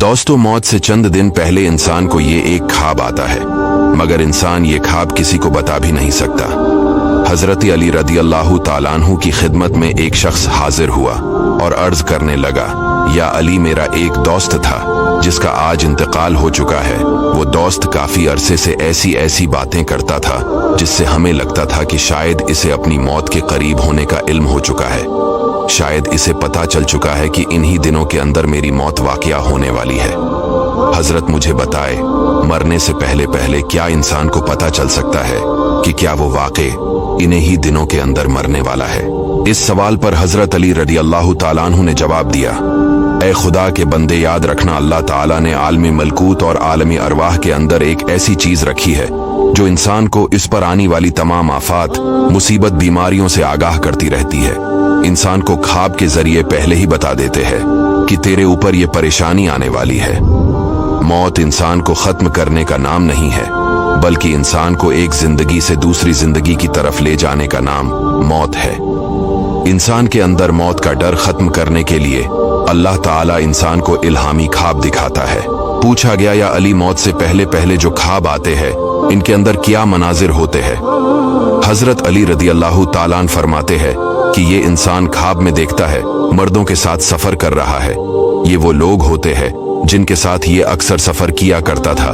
दोस्तों, मौत से चंद दिन पहले इंसान को ये एक ख्वाब आता है, मगर इंसान ये ख्वाब किसी को बता भी नहीं सकता। हजरत अली रदियल्लाहु ताला अन्हु की खिदमत में एक शख्स हाजिर हुआ और अर्ज करने लगा, या अली, मेरा एक दोस्त था जिसका आज इंतकाल हो चुका है। वो दोस्त काफी अरसे से ऐसी ऐसी बातें करता था जिससे हमें लगता था कि शायद इसे अपनी मौत के करीब होने का इल्म हो चुका है। शायद इसे पता चल चुका है कि इन्हीं दिनों के अंदर मेरी मौत वाक़या होने वाली है। हजरत, मुझे बताए, मरने से पहले पहले क्या इंसान को पता चल सकता है कि क्या वो वाक़ई इन्हीं ही दिनों के अंदर मरने वाला है? इस सवाल पर हजरत अली रदियल्लाहु ताला अन्हु ने जवाब दिया, ऐ खुदा के बंदे, याद रखना, अल्लाह ताला ने आलमी मलकूत और आलमी अरवाह के अंदर एक ऐसी चीज रखी है जो इंसान को इस पर आने वाली तमाम आफात, मुसीबत, बीमारियों से आगाह करती रहती है। इंसान को ख्वाब के जरिए पहले ही बता देते हैं कि तेरे ऊपर ये परेशानी आने वाली है। मौत इंसान को खत्म करने का नाम नहीं है, बल्कि इंसान को एक जिंदगी से दूसरी जिंदगी की तरफ ले जाने का नाम मौत है। इंसान के अंदर मौत का डर खत्म करने के लिए अल्लाह ताला इंसान को इल्हामी ख्वाब दिखाता है। पूछा गया, या अली, मौत से पहले पहले जो ख्वाब आते हैं इनके अंदर क्या मनाजिर होते हैं? हजरत अली रदियल्लाहु ताला अन्हु फरमाते हैं कि ये इंसान ख्वाब में देखता है मर्दों के साथ सफर कर रहा है। ये वो लोग होते हैं जिनके साथ ये अक्सर सफर किया करता था,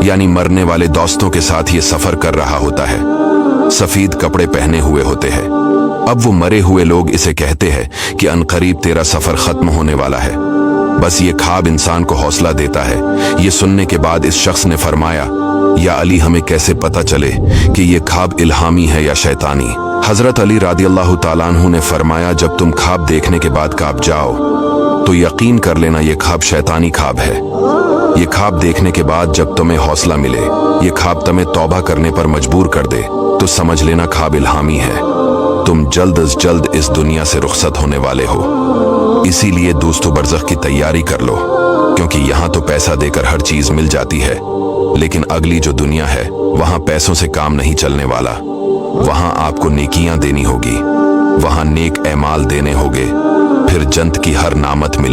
यानी मरने वाले दोस्तों के साथ ये सफर कर रहा होता है। सफेद कपड़े पहने हुए होते हैं। अब वो मरे हुए लोग इसे कहते हैं कि अनकरीब तेरा सफर खत्म होने वाला है। बस ये ख्वाब इंसान को हौसला देता है। ये सुनने के बाद इस शख्स ने फरमाया, या अली, हमें कैसे पता चले कि ये ख्वाब इल्हामी है या शैतानी? हजरत अली रदियल्लाहु ताला अन्हु ने फरमाया, जब तुम ख्वाब देखने के बाद कांप जाओ तो यकीन कर लेना ये ख्वाब शैतानी ख्वाब है। ये ख्वाब देखने के बाद जब तुम्हें हौसला मिले, ये ख्वाब तुम्हें तौबा करने पर मजबूर कर दे, तो समझ लेना ख्वाब इल्हामी है। तुम जल्द अज जल्द इस दुनिया से रुखसत होने वाले हो। इसीलिए दोस्तों, बरज़ख की तैयारी कर लो, क्योंकि यहाँ तो पैसा देकर हर चीज मिल जाती है, लेकिन अगली जो दुनिया है वहाँ पैसों से काम नहीं चलने वाला। वहाँ आपको नेकियां देनी होगी, वहाँ नेक ऐमाल देने होंगे, फिर जन्नत की हर नामत मिले।